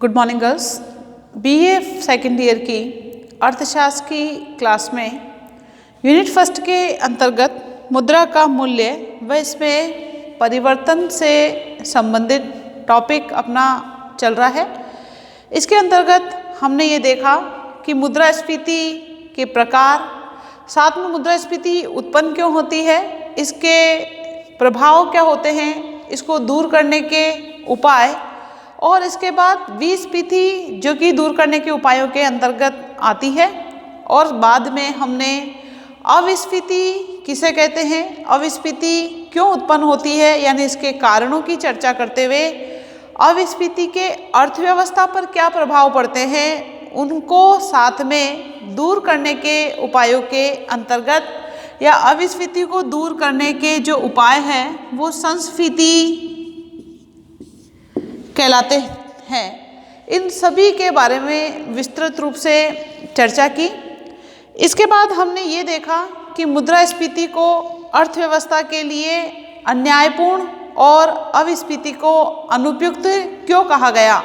Good morning girls. BA second year की अर्थशास्त्र की क्लास में यूनिट फर्स्ट के अंतर्गत मुद्रा का मूल्य व इसमें परिवर्तन से संबंधित टॉपिक अपना चल रहा है। इसके अंतर्गत हमने ये देखा कि मुद्रास्फीति के प्रकार, साथ में मुद्रास्फीति उत्पन्न क्यों होती है, इसके प्रभाव क्या होते हैं, इसको दूर करने के उपाय, और इसके बाद विस्फीति जो कि दूर करने के उपायों के अंतर्गत आती है। और बाद में हमने अविस्फीति किसे कहते हैं, अविस्फीति क्यों उत्पन्न होती है, यानी इसके कारणों की चर्चा करते हुए अविस्फीति के अर्थव्यवस्था पर क्या प्रभाव पड़ते हैं, उनको साथ में दूर करने के उपायों के अंतर्गत, या अविस्फीति को दूर करने के जो उपाय हैं वो संस्फीति कहलाते हैं। इन सभी के बारे में विस्तृत रूप से चर्चा की। इसके बाद हमने ये देखा कि मुद्रास्फीति को अर्थव्यवस्था के लिए अन्यायपूर्ण और अविस्फीति को अनुपयुक्त क्यों कहा गया,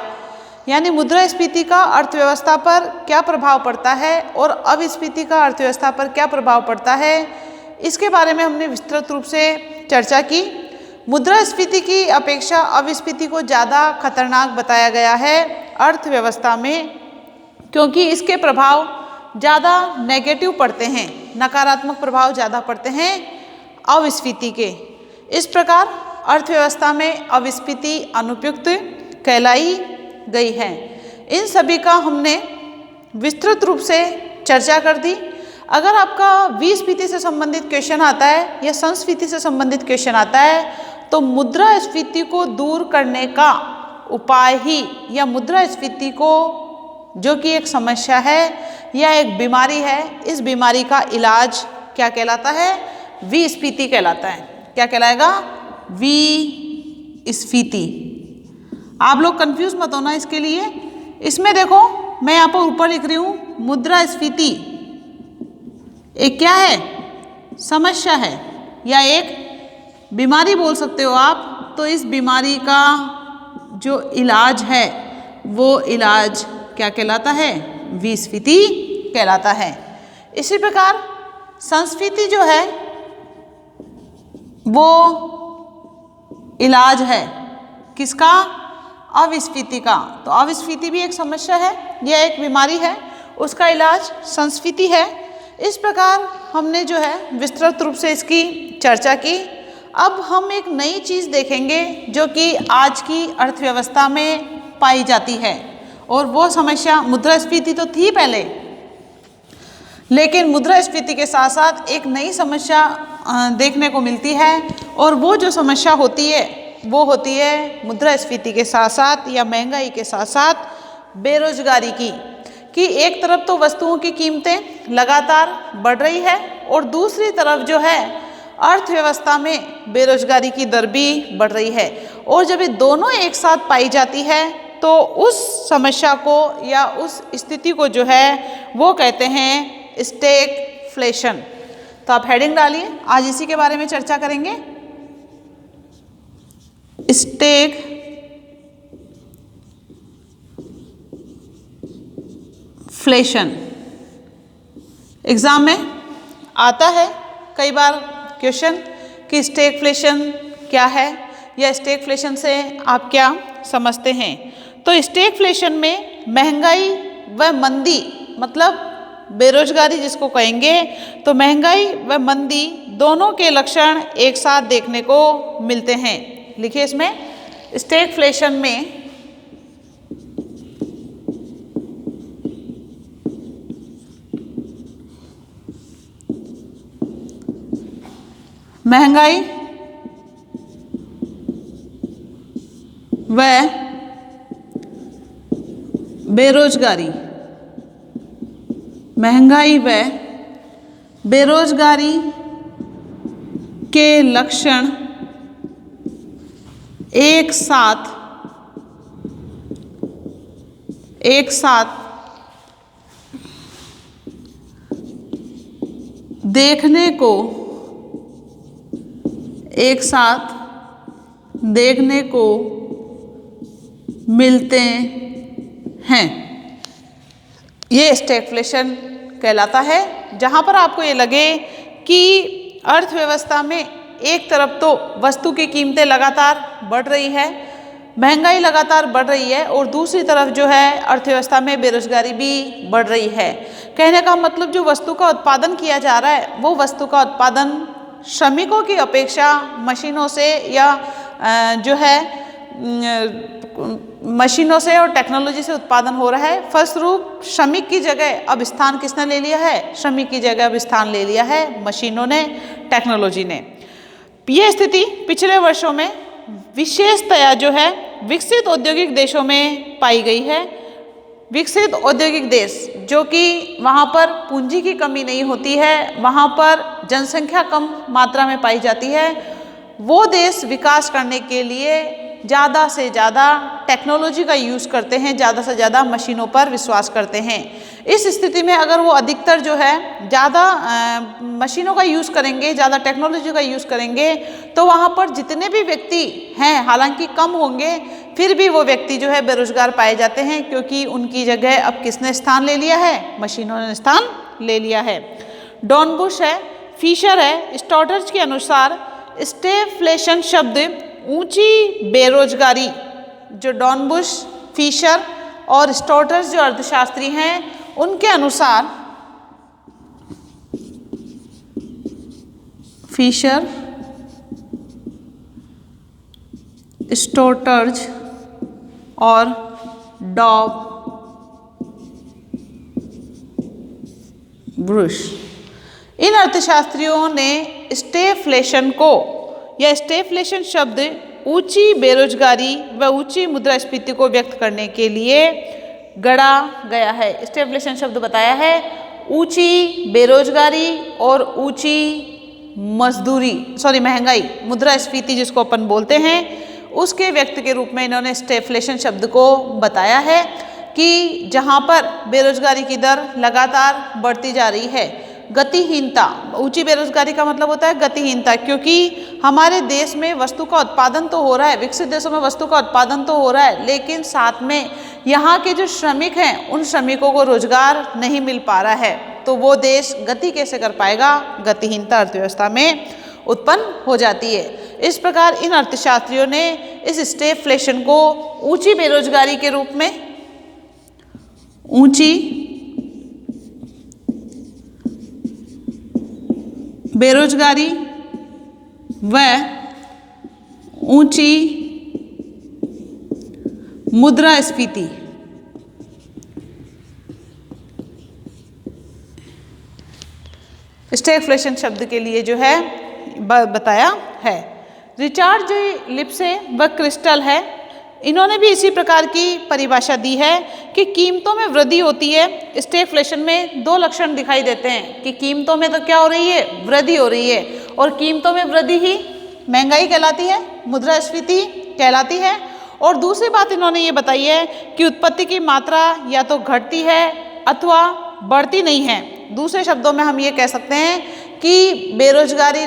यानी मुद्रास्फीति का अर्थव्यवस्था पर क्या प्रभाव पड़ता है और अविस्फीति का अर्थव्यवस्था पर क्या प्रभाव पड़ता है, इसके बारे में हमने विस्तृत रूप से चर्चा की। मुद्रास्फीति की अपेक्षा अविस्फीति को ज़्यादा खतरनाक बताया गया है अर्थव्यवस्था में, क्योंकि इसके प्रभाव ज़्यादा नेगेटिव पड़ते हैं, नकारात्मक प्रभाव ज़्यादा पड़ते हैं अविस्फीति के। इस प्रकार अर्थव्यवस्था में अविस्फीति अनुपयुक्त कहलाई गई है। इन सभी का हमने विस्तृत रूप से चर्चा कर दी। अगर आपका विस्फीति से संबंधित क्वेश्चन आता है या संस्फीति से संबंधित क्वेश्चन आता है तो मुद्रास्फीति को दूर करने का उपाय ही, या मुद्रास्फीति को जो कि एक समस्या है या एक बीमारी है, इस बीमारी का इलाज क्या कहलाता है, विस्फीति कहलाता है। क्या कहलाएगा, विस्फीति। आप लोग कंफ्यूज मत होना इसके लिए। इसमें देखो मैं यहाँ पर ऊपर लिख रही हूँ मुद्रास्फीति एक क्या है, समस्या है या एक बीमारी बोल सकते हो आप। तो इस बीमारी का जो इलाज है वो इलाज क्या कहलाता है, विस्फीति कहलाता है। इसी प्रकार संस्फीति जो है वो इलाज है किसका, अविस्फीति का। तो अविस्फीति भी एक समस्या है या एक बीमारी है, उसका इलाज संस्फीति है। इस प्रकार हमने जो है विस्तृत रूप से इसकी चर्चा की। अब हम एक नई चीज़ देखेंगे जो कि आज की अर्थव्यवस्था में पाई जाती है, और वो समस्या मुद्रास्फीति तो थी पहले, लेकिन मुद्रास्फीति के साथ साथ एक नई समस्या देखने को मिलती है। और वो जो समस्या होती है वो होती है मुद्रास्फीति के साथ साथ या महंगाई के साथ साथ बेरोजगारी की। कि एक तरफ तो वस्तुओं की कीमतें लगातार बढ़ रही है और दूसरी तरफ जो है अर्थव्यवस्था में बेरोजगारी की दर भी बढ़ रही है। और जब ये दोनों एक साथ पाई जाती है तो उस समस्या को या उस स्थिति को जो है वो कहते हैं स्टैगफ्लेशन। तो आप हेडिंग डालिए, आज इसी के बारे में चर्चा करेंगे। स्टैगफ्लेशन एग्जाम में आता है कई बार क्वेश्चन कि स्टैगफ्लेशन क्या है या स्टैगफ्लेशन से आप क्या समझते हैं। तो स्टैगफ्लेशन में महंगाई व मंदी, मतलब बेरोजगारी जिसको कहेंगे, तो महंगाई व मंदी दोनों के लक्षण एक साथ देखने को मिलते हैं। लिखिए इसमें, स्टैगफ्लेशन में महंगाई व बेरोजगारी, महंगाई व बेरोजगारी के लक्षण एक साथ देखने को मिलते हैं। ये स्टैगफ्लेशन कहलाता है, जहाँ पर आपको ये लगे कि अर्थव्यवस्था में एक तरफ तो वस्तु की कीमतें लगातार बढ़ रही है, महंगाई लगातार बढ़ रही है, और दूसरी तरफ जो है अर्थव्यवस्था में बेरोजगारी भी बढ़ रही है। कहने का मतलब जो वस्तु का उत्पादन किया जा रहा है वो वस्तु का उत्पादन श्रमिकों की अपेक्षा मशीनों से या जो है मशीनों से और टेक्नोलॉजी से उत्पादन हो रहा है। फलस्वरूप श्रमिक की जगह अब स्थान किसने ले लिया है? श्रमिक की जगह अब स्थान ले लिया है मशीनों ने, टेक्नोलॉजी ने। यह स्थिति पिछले वर्षों में विशेषतया जो है विकसित औद्योगिक देशों में पाई गई है। विकसित औद्योगिक देश जो कि वहाँ पर पूंजी की कमी नहीं होती है, वहाँ पर जनसंख्या कम मात्रा में पाई जाती है, वो देश विकास करने के लिए ज़्यादा से ज़्यादा टेक्नोलॉजी का यूज़ करते हैं, ज़्यादा से ज़्यादा मशीनों पर विश्वास करते हैं। इस स्थिति में अगर वो अधिकतर जो है ज़्यादा मशीनों का यूज़ करेंगे, ज़्यादा टेक्नोलॉजी का यूज़ करेंगे, तो वहाँ पर जितने भी व्यक्ति हैं, हालांकि कम होंगे, फिर भी वो व्यक्ति जो है बेरोजगार पाए जाते हैं, क्योंकि उनकी जगह अब किसने स्थान ले लिया है? मशीनों ने स्थान ले लिया है। डॉनबुश है, फिशर है, स्टॉडर्ज के अनुसार स्टैगफ्लेशन शब्द ऊंची बेरोजगारी, जो डॉनबुश, फिशर और स्टॉडर्ज जो अर्थशास्त्री हैं उनके अनुसार, फिशर, स्टॉडर्ज और डॉनबुश, इन अर्थशास्त्रियों ने स्टैगफ्लेशन को या स्टैगफ्लेशन शब्द ऊंची बेरोजगारी व ऊंची मुद्रास्फीति को व्यक्त करने के लिए गढ़ा गया है। स्टैगफ्लेशन शब्द बताया है ऊंची बेरोजगारी और ऊंची महंगाई, मुद्रास्फीति जिसको अपन बोलते हैं, उसके व्यक्त के रूप में इन्होंने स्टैगफ्लेशन शब्द को बताया है कि जहाँ पर बेरोजगारी की दर लगातार बढ़ती जा रही है, गतिहीनता, ऊंची बेरोजगारी का मतलब होता है गतिहीनता, क्योंकि हमारे देश में वस्तु का उत्पादन तो हो रहा है, विकसित देशों में वस्तु का उत्पादन तो हो रहा है, लेकिन साथ में यहाँ के जो श्रमिक हैं उन श्रमिकों को रोजगार नहीं मिल पा रहा है, तो वो देश गति कैसे कर पाएगा? गतिहीनता अर्थव्यवस्था में उत्पन्न हो जाती है। इस प्रकार इन अर्थशास्त्रियों ने इस स्टैगफ्लेशन को ऊंची बेरोजगारी के रूप में, ऊंची बेरोजगारी व ऊंची मुद्रास्फीति स्टैगफ्लेशन शब्द के लिए जो है बताया है। रिचार्ड जी लिप्से व क्रिस्टल है, इन्होंने भी इसी प्रकार की परिभाषा दी है कि कीमतों में वृद्धि होती है। स्टैगफ्लेशन में दो लक्षण दिखाई देते हैं कि कीमतों में तो क्या हो रही है? वृद्धि हो रही है, और कीमतों में वृद्धि ही महंगाई कहलाती है, मुद्रास्फीति कहलाती है। और दूसरी बात इन्होंने ये बताई है कि उत्पत्ति की मात्रा या तो घटती है अथवा बढ़ती नहीं है। दूसरे शब्दों में हम ये कह सकते हैं कि बेरोजगारी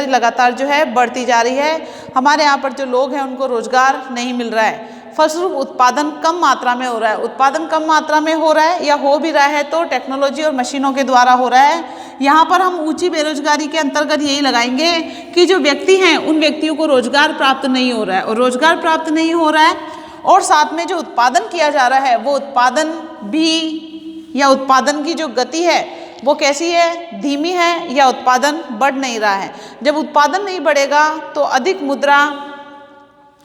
लगातार जो है बढ़ती जा रही है। हमारे यहाँ पर जो लोग हैं उनको रोजगार नहीं मिल रहा है, फलस्वरूप उत्पादन कम मात्रा में हो रहा है। उत्पादन कम मात्रा में हो रहा है या हो भी रहा है तो टेक्नोलॉजी और मशीनों के द्वारा हो रहा है। यहाँ पर हम ऊंची बेरोजगारी के अंतर्गत यही लगाएंगे कि जो व्यक्ति हैं उन व्यक्तियों को रोजगार प्राप्त नहीं हो रहा है, और रोजगार प्राप्त नहीं हो रहा है और साथ में जो उत्पादन किया जा रहा है वो उत्पादन भी, या उत्पादन की जो गति है वो कैसी है? धीमी है, या उत्पादन बढ़ नहीं रहा है। जब उत्पादन नहीं बढ़ेगा तो अधिक मुद्रा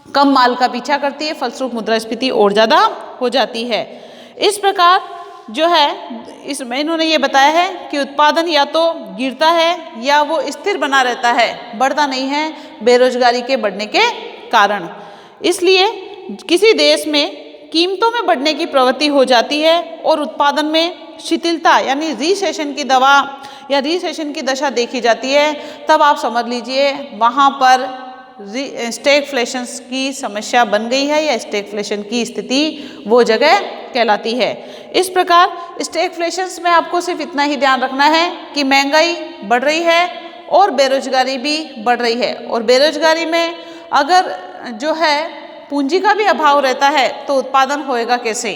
कम माल का पीछा करती है, फलस्वरूप मुद्रास्फीति और ज़्यादा हो जाती है। इस प्रकार जो है इसमें इन्होंने ये बताया है कि उत्पादन या तो गिरता है या वो स्थिर बना रहता है, बढ़ता नहीं है बेरोजगारी के बढ़ने के कारण। इसलिए किसी देश में कीमतों में बढ़ने की प्रवृत्ति हो जाती है और उत्पादन में शिथिलता यानी रिसेशन की दवा या रिसेशन की दशा देखी जाती है, तब आप समझ लीजिए वहाँ पर स्टैगफ्लेशन की समस्या बन गई है या स्टैगफ्लेशन की स्थिति वो जगह कहलाती है। इस प्रकार स्टैगफ्लेशन में आपको सिर्फ इतना ही ध्यान रखना है कि महंगाई बढ़ रही है और बेरोजगारी भी बढ़ रही है, और बेरोजगारी में अगर जो है पूंजी का भी अभाव रहता है तो उत्पादन होएगा कैसे?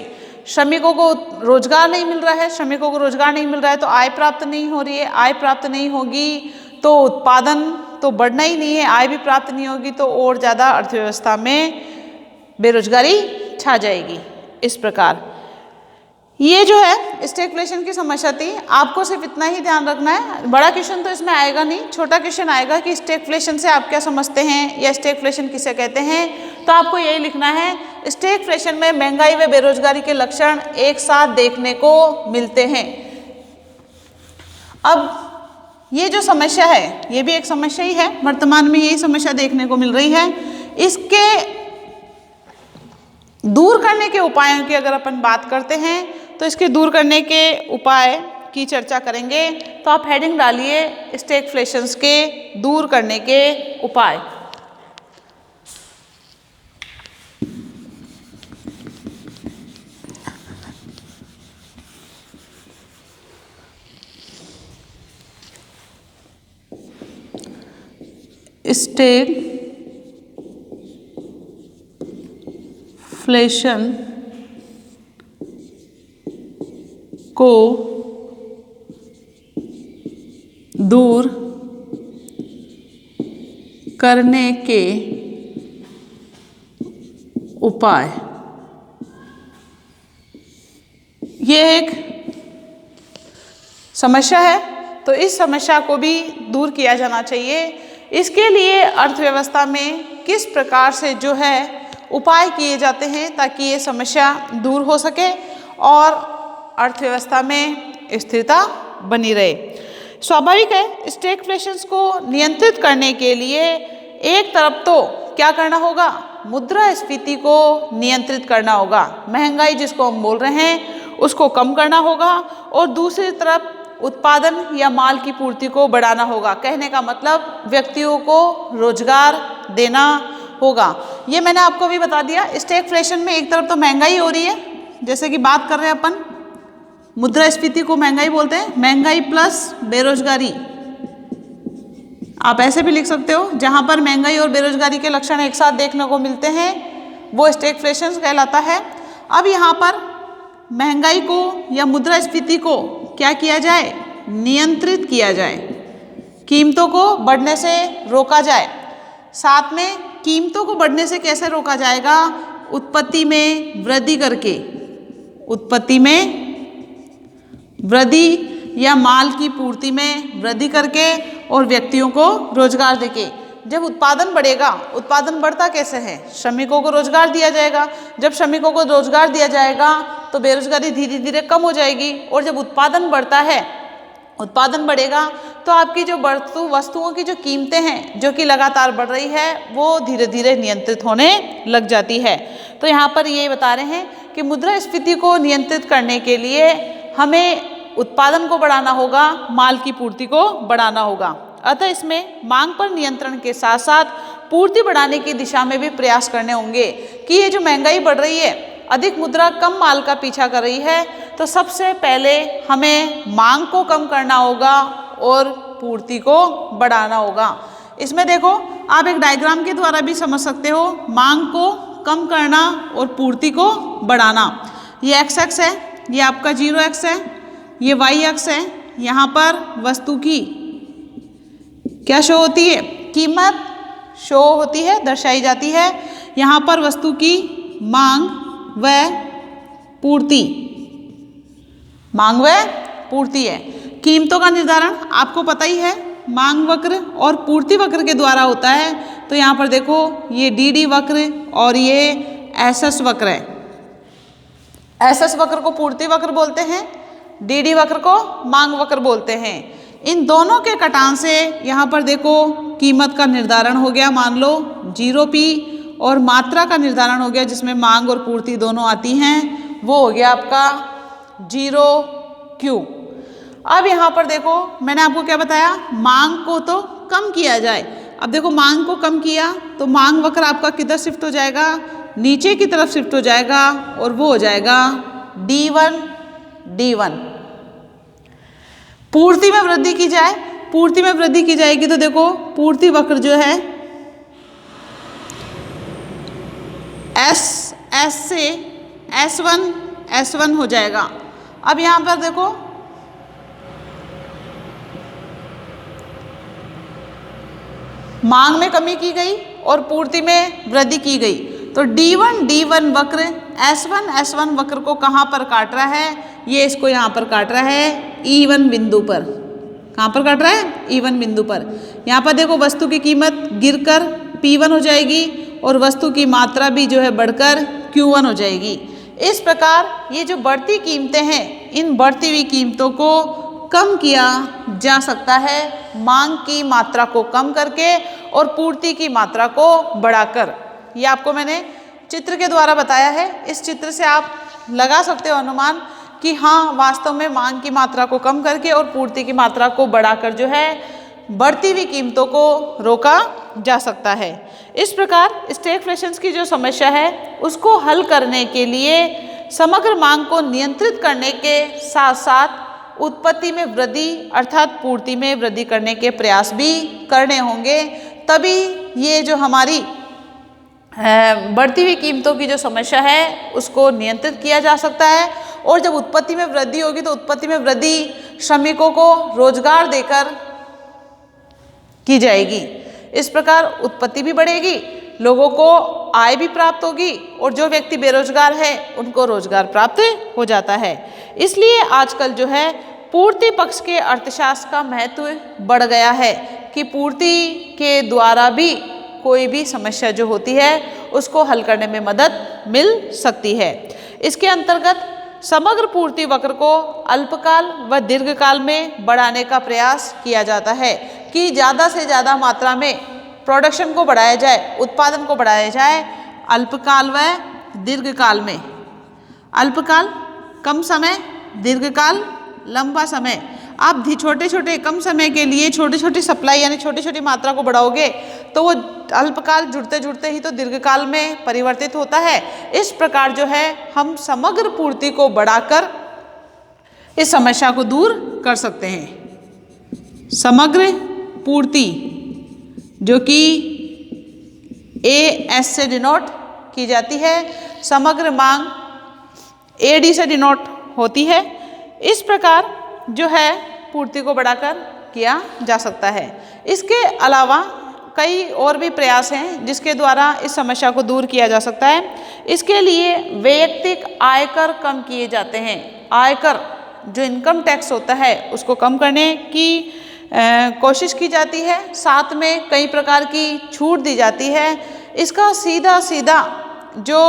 श्रमिकों को रोजगार नहीं मिल रहा है, श्रमिकों को रोजगार नहीं मिल रहा है तो आय प्राप्त नहीं हो रही है, आय प्राप्त नहीं होगी तो उत्पादन तो बढ़ना ही नहीं है, आय भी प्राप्त नहीं होगी तो और ज़्यादा अर्थव्यवस्था में बेरोजगारी छा जाएगी। इस प्रकार ये जो है स्टैगफ्लेशन की समस्या थी। आपको सिर्फ इतना ही ध्यान रखना है, बड़ा क्वेश्चन तो इसमें आएगा नहीं, छोटा क्वेश्चन आएगा कि स्टैगफ्लेशन से आप क्या समझते हैं या स्टैगफ्लेशन किसे कहते हैं। तो आपको यही लिखना है, स्टैगफ्लेशन में महंगाई व बेरोजगारी के लक्षण एक साथ देखने को मिलते हैं। अब ये जो समस्या है ये भी एक समस्या ही है, वर्तमान में यही समस्या देखने को मिल रही है। इसके दूर करने के उपायों की अगर अपन बात करते हैं तो इसके दूर करने के उपाय की चर्चा करेंगे। तो आप हेडिंग डालिए स्टैगफ्लेशंस के दूर करने के उपाय। स्टैगफ्लेशन को दूर करने के उपाय। ये एक समस्या है तो इस समस्या को भी दूर किया जाना चाहिए। इसके लिए अर्थव्यवस्था में किस प्रकार से जो है उपाय किए जाते हैं ताकि ये समस्या दूर हो सके और अर्थव्यवस्था में स्थिरता बनी रहे। स्वाभाविक है स्टैगफ्लेशंस को नियंत्रित करने के लिए एक तरफ तो क्या करना होगा, मुद्रास्फीति को नियंत्रित करना होगा, महंगाई जिसको हम बोल रहे हैं उसको कम करना होगा और दूसरी तरफ उत्पादन या माल की पूर्ति को बढ़ाना होगा। कहने का मतलब व्यक्तियों को रोजगार देना होगा। ये मैंने आपको भी बता दिया, स्टैगफ्लेशन में एक तरफ तो महंगाई हो रही है, जैसे कि बात कर रहे हैं अपन मुद्रास्फीति को महंगाई बोलते हैं, महंगाई प्लस बेरोजगारी। आप ऐसे भी लिख सकते हो, जहां पर महंगाई और बेरोजगारी के लक्षण एक साथ देखने को मिलते हैं वो स्टैगफ्लेशन कहलाता है। अब यहाँ पर महंगाई को या मुद्रास्फीति को क्या किया जाए, नियंत्रित किया जाए, कीमतों को बढ़ने से रोका जाए। साथ में कीमतों को बढ़ने से कैसे रोका जाएगा, उत्पत्ति में वृद्धि करके, उत्पत्ति में वृद्धि या माल की पूर्ति में वृद्धि करके और व्यक्तियों को रोजगार देके। जब उत्पादन बढ़ेगा, उत्पादन बढ़ता कैसे है, श्रमिकों को रोजगार दिया जाएगा। जब श्रमिकों को रोजगार दिया जाएगा तो बेरोजगारी धीरे धीरे कम हो जाएगी और जब उत्पादन बढ़ता है, उत्पादन बढ़ेगा तो आपकी जो वस्तुओं की जो कीमतें हैं जो कि लगातार बढ़ रही है वो धीरे धीरे नियंत्रित होने लग जाती है। तो यहाँ पर ये बता रहे हैं कि मुद्रास्फीति को नियंत्रित करने के लिए हमें उत्पादन को बढ़ाना होगा, माल की पूर्ति को बढ़ाना होगा। अतः इसमें मांग पर नियंत्रण के साथ साथ पूर्ति बढ़ाने की दिशा में भी प्रयास करने होंगे कि ये जो महंगाई बढ़ रही है, अधिक मुद्रा कम माल का पीछा कर रही है, तो सबसे पहले हमें मांग को कम करना होगा और पूर्ति को बढ़ाना होगा। इसमें देखो आप एक डायग्राम के द्वारा भी समझ सकते हो, मांग को कम करना और पूर्ति को बढ़ाना। ये एक्स एक्स है, ये आपका 0x है, ये y अक्ष है। यहाँ पर वस्तु की क्या शो होती है, कीमत शो होती है, दर्शाई जाती है। यहाँ पर वस्तु की मांग व पूर्ति, मांग व पूर्ति है। कीमतों का निर्धारण आपको पता ही है, मांग वक्र और पूर्ति वक्र के द्वारा होता है। तो यहाँ पर देखो ये डी वक्र और ये एस वक्र है। एस वक्र को पूर्ति वक्र बोलते हैं, डी वक्र को मांग वक्र बोलते हैं। इन दोनों के कटान से यहाँ पर देखो कीमत का निर्धारण हो गया, मान लो 0p, और मात्रा का निर्धारण हो गया जिसमें मांग और पूर्ति दोनों आती हैं, वो हो गया आपका 0q। अब यहाँ पर देखो मैंने आपको क्या बताया, मांग को तो कम किया जाए। अब देखो मांग को कम किया तो मांग वक्र आपका किधर शिफ्ट हो जाएगा, नीचे की तरफ शिफ्ट हो जाएगा और वो हो जाएगा D1। पूर्ति में वृद्धि की जाए, पूर्ति में वृद्धि की जाएगी तो देखो पूर्ति वक्र जो है एस से S1 हो जाएगा। अब यहाँ पर देखो मांग में कमी की गई और पूर्ति में वृद्धि की गई, तो D1 वक्र S1 वक्र को कहाँ पर काट रहा है? ये इसको यहाँ पर काट रहा है E1 बिंदु पर। कहाँ पर काट रहा है? E1 बिंदु पर। यहाँ पर देखो वस्तु की कीमत गिरकर P1 हो जाएगी और वस्तु की मात्रा भी जो है बढ़कर Q1 हो जाएगी। इस प्रकार ये जो बढ़ती कीमतें हैं, इन बढ़ती हुई कीमतों को कम किया जा सकता है मांग की मात्रा को कम करके और पूर्ति की मात्रा को बढ़ाकर। ये आपको मैंने चित्र के द्वारा बताया है। इस चित्र से आप लगा सकते हो अनुमान कि हाँ, वास्तव में मांग की मात्रा को कम करके और पूर्ति की मात्रा को बढ़ाकर जो है बढ़ती हुई कीमतों को रोका जा सकता है। इस प्रकार स्टैगफ्लेशन की जो समस्या है उसको हल करने के लिए समग्र मांग को नियंत्रित करने के साथ साथ उत्पत्ति में वृद्धि अर्थात पूर्ति में वृद्धि करने के प्रयास भी करने होंगे, तभी ये जो हमारी बढ़ती हुई कीमतों की जो समस्या है उसको नियंत्रित किया जा सकता है। और जब उत्पत्ति में वृद्धि होगी तो उत्पत्ति में वृद्धि श्रमिकों को रोजगार देकर की जाएगी। इस प्रकार उत्पत्ति भी बढ़ेगी, लोगों को आय भी प्राप्त होगी और जो व्यक्ति बेरोजगार है उनको रोजगार प्राप्त हो जाता है। इसलिए आजकल जो है पूर्ति पक्ष के अर्थशास्त्र का महत्व बढ़ गया है कि पूर्ति के द्वारा भी कोई भी समस्या जो होती है उसको हल करने में मदद मिल सकती है। इसके अंतर्गत समग्र पूर्ति वक्र को अल्पकाल व दीर्घकाल में बढ़ाने का प्रयास किया जाता है कि ज़्यादा से ज़्यादा मात्रा में प्रोडक्शन को बढ़ाया जाए, उत्पादन को बढ़ाया जाए अल्पकाल व दीर्घकाल में। अल्पकाल कम समय, दीर्घकाल लंबा समय। आप छोटे छोटे कम समय के लिए छोटी छोटी सप्लाई यानी छोटी छोटी मात्रा को बढ़ाओगे तो वो अल्पकाल जुड़ते जुड़ते ही तो दीर्घकाल में परिवर्तित होता है। इस प्रकार जो है हम समग्र पूर्ति को बढ़ाकर इस समस्या को दूर कर सकते हैं। समग्र पूर्ति जो कि AS से डिनोट की जाती है, समग्र मांग AD से डिनोट होती है। इस प्रकार जो है पूर्ति को बढ़ाकर किया जा सकता है। इसके अलावा कई और भी प्रयास हैं जिसके द्वारा इस समस्या को दूर किया जा सकता है। इसके लिए वैयक्तिक आयकर कम किए जाते हैं। आयकर जो इनकम टैक्स होता है उसको कम करने की कोशिश की जाती है, साथ में कई प्रकार की छूट दी जाती है। इसका सीधा सीधा जो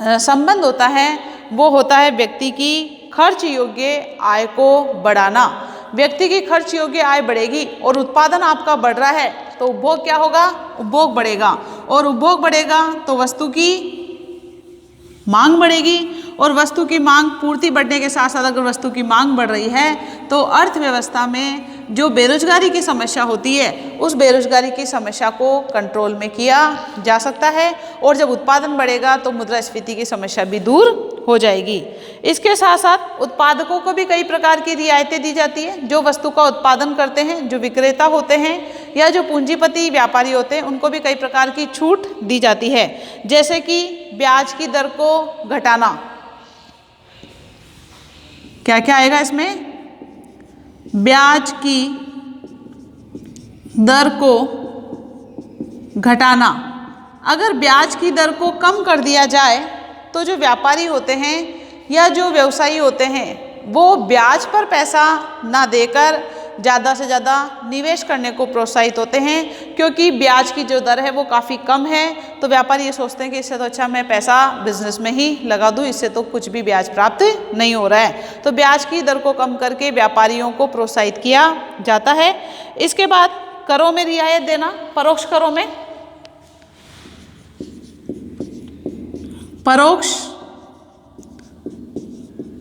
संबंध होता है वो होता है व्यक्ति की खर्च योग्य आय को बढ़ाना। व्यक्ति की खर्च योग्य आय बढ़ेगी और उत्पादन आपका बढ़ रहा है तो उपभोग क्या होगा? उपभोग बढ़ेगा और उपभोग बढ़ेगा तो वस्तु की मांग बढ़ेगी और वस्तु की मांग पूर्ति बढ़ने के साथ साथ अगर वस्तु की मांग बढ़ रही है तो अर्थव्यवस्था में जो बेरोजगारी की समस्या होती है उस बेरोजगारी की समस्या को कंट्रोल में किया जा सकता है और जब उत्पादन बढ़ेगा तो मुद्रास्फीति की समस्या भी दूर हो जाएगी। इसके साथ साथ उत्पादकों को भी कई प्रकार की रियायतें दी जाती है। जो वस्तु का उत्पादन करते हैं, जो विक्रेता होते हैं या जो पूंजीपति व्यापारी होते हैं उनको भी कई प्रकार की छूट दी जाती है, जैसे कि ब्याज की दर को घटाना। क्या क्या आएगा इसमें? ब्याज की दर को घटाना। अगर ब्याज की दर को कम कर दिया जाए तो जो व्यापारी होते हैं या जो व्यवसायी होते हैं वो ब्याज पर पैसा ना देकर ज़्यादा से ज़्यादा निवेश करने को प्रोत्साहित होते हैं, क्योंकि ब्याज की जो दर है वो काफ़ी कम है। तो व्यापारी ये सोचते हैं कि इससे तो अच्छा मैं पैसा बिजनेस में ही लगा दूँ, इससे तो कुछ भी ब्याज प्राप्त नहीं हो रहा है। तो ब्याज की दर को कम करके व्यापारियों को प्रोत्साहित किया जाता है। इसके बाद करों में रियायत देना। परोक्ष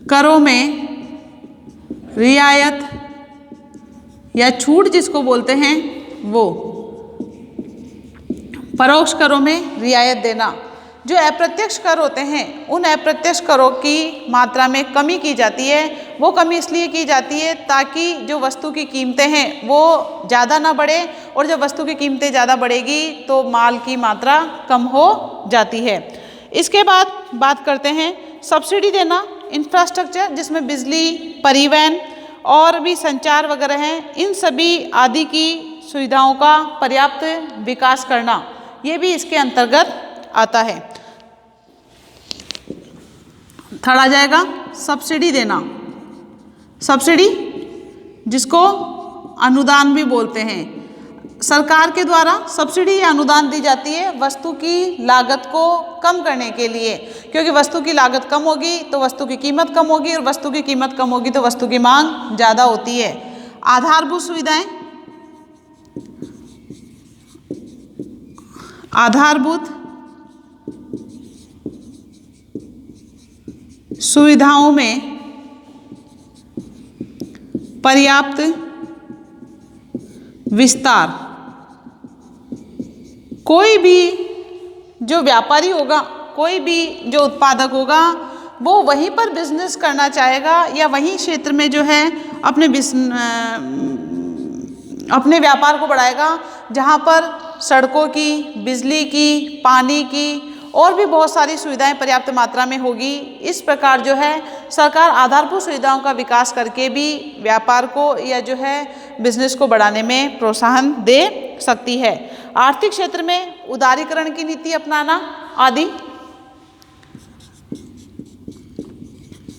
करों में रियायत या छूट जिसको बोलते हैं वो परोक्ष करों में रियायत देना। जो अप्रत्यक्ष कर होते हैं उन अप्रत्यक्ष करों की मात्रा में कमी की जाती है। वो कमी इसलिए की जाती है ताकि जो वस्तु की कीमतें हैं वो ज़्यादा ना बढ़े और जब वस्तु की कीमतें ज़्यादा बढ़ेगी तो माल की मात्रा कम हो जाती है। इसके बाद बात करते हैं सब्सिडी देना, इंफ्रास्ट्रक्चर जिसमें बिजली, परिवहन और भी संचार वगैरह हैं, इन सभी आदि की सुविधाओं का पर्याप्त विकास करना, ये भी इसके अंतर्गत आता है। थर्ड आ जाएगा सब्सिडी देना, सब्सिडी जिसको अनुदान भी बोलते हैं। सरकार के द्वारा सब्सिडी या अनुदान दी जाती है वस्तु की लागत को कम करने के लिए, क्योंकि वस्तु की लागत कम होगी तो वस्तु की कीमत कम होगी, और वस्तु की कीमत कम होगी तो वस्तु की मांग ज़्यादा होती है। आधारभूत सुविधाएं, आधारभूत सुविधाओं में पर्याप्त विस्तार। कोई भी जो व्यापारी होगा, कोई भी जो उत्पादक होगा, वो वहीं पर बिजनेस करना चाहेगा या वहीं क्षेत्र में जो है अपने व्यापार को बढ़ाएगा जहाँ पर सड़कों की, बिजली की, पानी की और भी बहुत सारी सुविधाएं पर्याप्त मात्रा में होगी। इस प्रकार जो है सरकार आधारभूत सुविधाओं का विकास करके भी व्यापार को या जो है बिजनेस को बढ़ाने में प्रोत्साहन दे सकती है। आर्थिक क्षेत्र में उदारीकरण की नीति अपनाना आदि।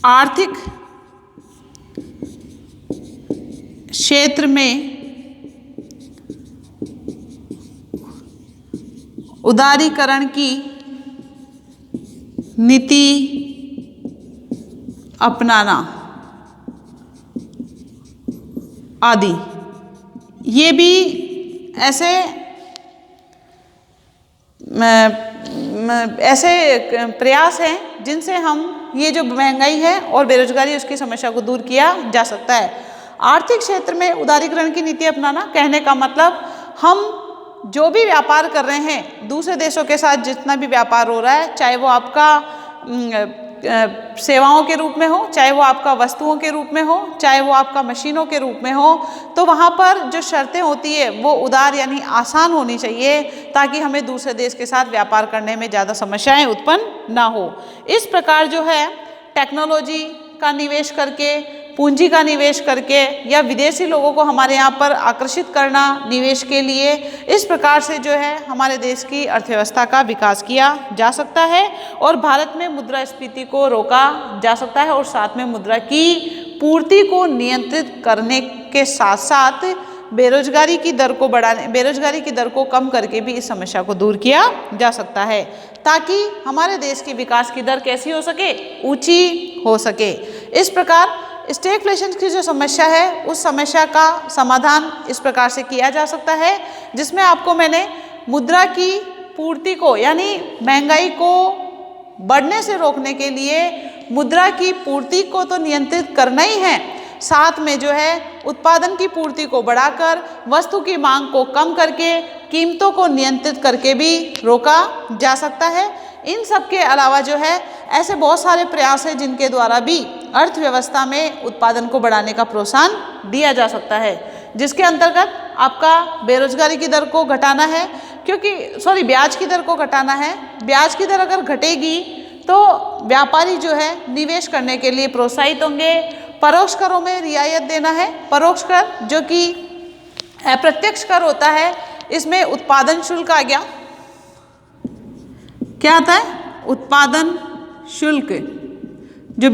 आर्थिक क्षेत्र में उदारीकरण की नीति अपनाना आदि, ये भी ऐसे प्रयास हैं जिनसे हम ये जो महंगाई है और बेरोजगारी उसकी समस्या को दूर किया जा सकता है। आर्थिक क्षेत्र में उदारीकरण की नीति अपनाना कहने का मतलब, हम जो भी व्यापार कर रहे हैं दूसरे देशों के साथ, जितना भी व्यापार हो रहा है, चाहे वो आपका सेवाओं के रूप में हो, चाहे वो आपका वस्तुओं के रूप में हो, चाहे वो आपका मशीनों के रूप में हो, तो वहाँ पर जो शर्तें होती है वो उदार यानी आसान होनी चाहिए, ताकि हमें दूसरे देश के साथ व्यापार करने में ज़्यादा समस्याएं उत्पन्न ना हो। इस प्रकार जो है टेक्नोलॉजी का निवेश करके, पूंजी का निवेश करके या विदेशी लोगों को हमारे यहाँ पर आकर्षित करना निवेश के लिए, इस प्रकार से जो है हमारे देश की अर्थव्यवस्था का विकास किया जा सकता है और भारत में मुद्रास्फीति को रोका जा सकता है, और साथ में मुद्रा की पूर्ति को नियंत्रित करने के साथ साथ बेरोजगारी की दर को कम करके भी इस समस्या को दूर किया जा सकता है, ताकि हमारे देश के विकास की दर कैसी हो सके, ऊंची हो सके। इस प्रकार स्टैगफ्लेशन की जो समस्या है उस समस्या का समाधान इस प्रकार से किया जा सकता है, जिसमें आपको मैंने मुद्रा की पूर्ति को यानी महंगाई को बढ़ने से रोकने के लिए मुद्रा की पूर्ति को तो नियंत्रित करना ही है, साथ में जो है उत्पादन की पूर्ति को बढ़ाकर वस्तु की मांग को कम करके कीमतों को नियंत्रित करके भी रोका जा सकता है। इन सब के अलावा जो है ऐसे बहुत सारे प्रयास हैं जिनके द्वारा भी अर्थव्यवस्था में उत्पादन को बढ़ाने का प्रोत्साहन दिया जा सकता है, जिसके अंतर्गत आपका बेरोजगारी की दर को घटाना है, ब्याज की दर को घटाना है। ब्याज की दर अगर घटेगी तो व्यापारी जो है निवेश करने के लिए प्रोत्साहित होंगे। परोक्ष करों में रियायत देना है। परोक्ष कर जो कि अप्रत्यक्ष कर होता है, इसमें उत्पादन शुल्क आ गया। क्या आता है? उत्पादन शुल्क जो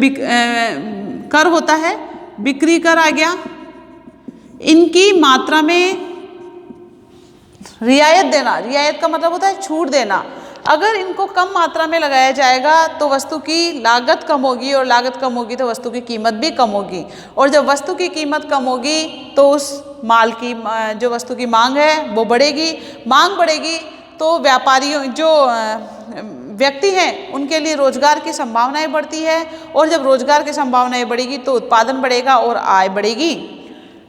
कर होता है, बिक्री कर आ गया। इनकी मात्रा में रियायत देना, रियायत का मतलब होता है छूट देना। अगर इनको कम मात्रा में लगाया जाएगा तो वस्तु की लागत कम होगी, और लागत कम होगी तो वस्तु की कीमत भी कम होगी, और जब वस्तु की कीमत कम होगी तो उस माल की जो वस्तु की मांग है वो बढ़ेगी। मांग बढ़ेगी तो व्यापारियों जो व्यक्ति हैं उनके लिए रोजगार की संभावनाएं बढ़ती है, और जब रोजगार की संभावनाएं बढ़ेगी तो उत्पादन बढ़ेगा और आय बढ़ेगी।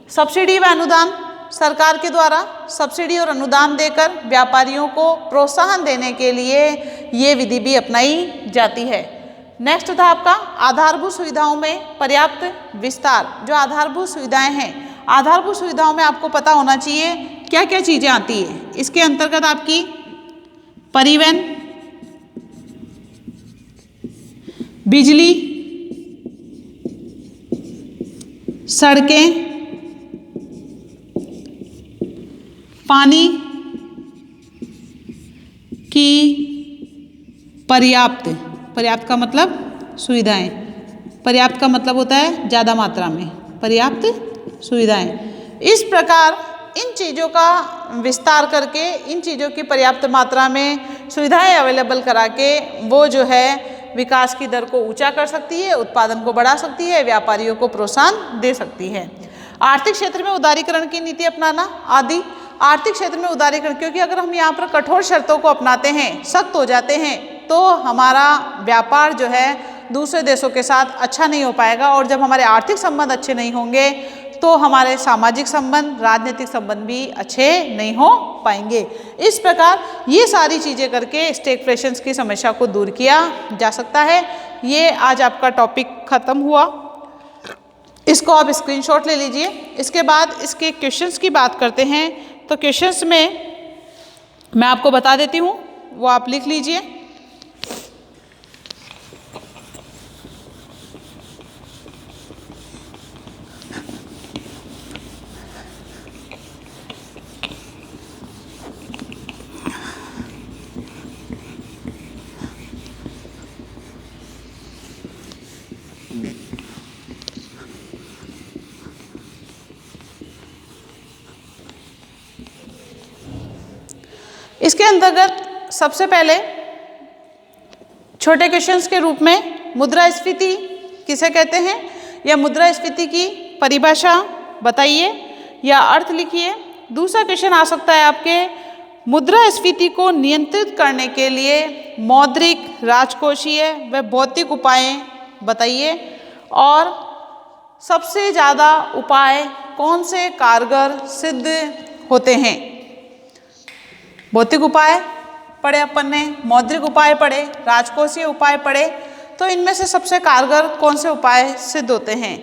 सब्सिडी व अनुदान, सरकार के द्वारा सब्सिडी और अनुदान देकर व्यापारियों को प्रोत्साहन देने के लिए ये विधि भी अपनाई जाती है। नेक्स्ट था आपका आधारभूत सुविधाओं में पर्याप्त विस्तार। जो आधारभूत सुविधाएं हैं, आधारभूत सुविधाओं में आपको पता होना चाहिए क्या क्या चीज़ें आती है? इसके अंतर्गत आपकी परिवहन, बिजली, सड़कें, पानी की पर्याप्त, पर्याप्त का मतलब सुविधाएं, पर्याप्त का मतलब होता है ज़्यादा मात्रा में, पर्याप्त सुविधाएं। इस प्रकार इन चीज़ों का विस्तार करके, इन चीज़ों की पर्याप्त मात्रा में सुविधाएं अवेलेबल करा के वो जो है विकास की दर को ऊंचा कर सकती है, उत्पादन को बढ़ा सकती है, व्यापारियों को प्रोत्साहन दे सकती है। आर्थिक क्षेत्र में उदारीकरण की नीति अपनाना आदि। आर्थिक क्षेत्र में उदारीकरण, क्योंकि अगर हम यहाँ पर कठोर शर्तों को अपनाते हैं, सख्त हो जाते हैं, तो हमारा व्यापार जो है दूसरे देशों के साथ अच्छा नहीं हो पाएगा, और जब हमारे आर्थिक संबंध अच्छे नहीं होंगे तो हमारे सामाजिक संबंध, राजनीतिक संबंध भी अच्छे नहीं हो पाएंगे। इस प्रकार ये सारी चीज़ें करके स्टैगफ्लेशन की समस्या को दूर किया जा सकता है। ये आज आपका टॉपिक खत्म हुआ, इसको आप स्क्रीनशॉट ले लीजिए। इसके बाद इसके क्वेश्चंस की बात करते हैं, तो क्वेश्चंस में मैं आपको बता देती हूँ, वो आप लिख लीजिए। इसके अंतर्गत सबसे पहले छोटे क्वेश्चंस के रूप में मुद्रास्फीति किसे कहते हैं, या मुद्रास्फीति की परिभाषा बताइए या अर्थ लिखिए। दूसरा क्वेश्चन आ सकता है आपके, मुद्रास्फीति को नियंत्रित करने के लिए मौद्रिक, राजकोषीय व भौतिक उपाय बताइए, और सबसे ज़्यादा उपाय कौन से कारगर सिद्ध होते हैं। भौतिक उपाय पढ़े अपन ने, मौद्रिक उपाय पढ़े, राजकोषीय उपाय पढ़े, तो इनमें से सबसे कारगर कौन से उपाय सिद्ध होते हैं।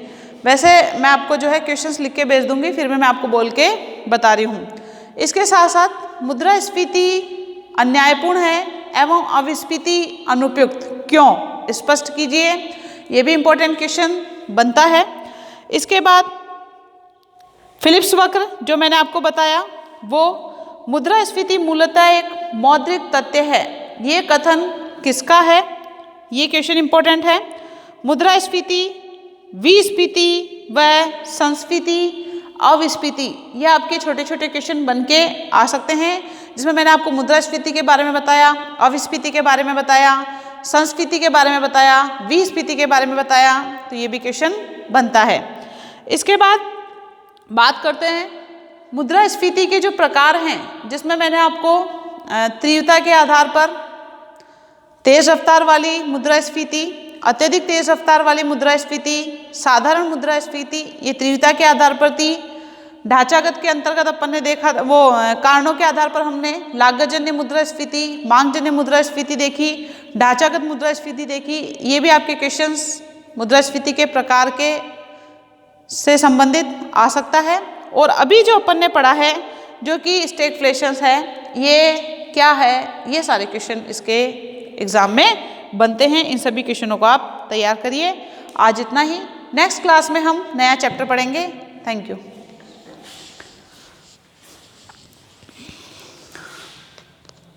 वैसे मैं आपको जो है क्वेश्चंस लिख के भेज दूंगी, फिर मैं आपको बोल के बता रही हूँ। इसके साथ साथ मुद्रास्फीति अन्यायपूर्ण है एवं अविस्फीति अनुपयुक्त क्यों, स्पष्ट कीजिए, ये भी इम्पोर्टेंट क्वेश्चन बनता है। इसके बाद फिलिप्स वक्र जो मैंने आपको बताया, वो मुद्रास्फीति मूलतः एक मौद्रिक तथ्य है, ये कथन किसका है, ये क्वेश्चन इंपॉर्टेंट है। मुद्रास्फीति, विस्फीति व संस्फीति, अविस्फीति, ये आपके छोटे छोटे क्वेश्चन बन के आ सकते हैं, जिसमें मैंने आपको मुद्रास्फीति के बारे में बताया, अविस्फीति के बारे में बताया, संस्फीति के बारे में बताया, विस्फीति के बारे में बताया, तो ये भी क्वेश्चन बनता है। इसके बाद बात करते हैं मुद्रास्फीति के जो प्रकार हैं, जिसमें मैंने आपको तीव्रता के आधार पर तेज रफ्तार वाली मुद्रास्फीति, अत्यधिक तेज रफ्तार वाली मुद्रास्फीति, साधारण मुद्रास्फीति, ये तीव्रता के आधार पर थी। ढांचागत के अंतर्गत अपन ने देखा, वो कारणों के आधार पर हमने लागतजन्य मुद्रास्फीति, मांगजन्य मुद्रास्फीति देखी, ढांचागत मुद्रास्फीति देखी। ये भी आपके क्वेश्चंस मुद्रास्फीति के प्रकार के से संबंधित आ सकता है। और अभी जो अपन ने पढ़ा है जो कि स्टैगफ्लेशन है, ये क्या है, ये सारे क्वेश्चन इसके एग्जाम में बनते हैं। इन सभी क्वेश्चनों को आप तैयार करिए। आज इतना ही, नेक्स्ट क्लास में हम नया चैप्टर पढ़ेंगे। Thank you.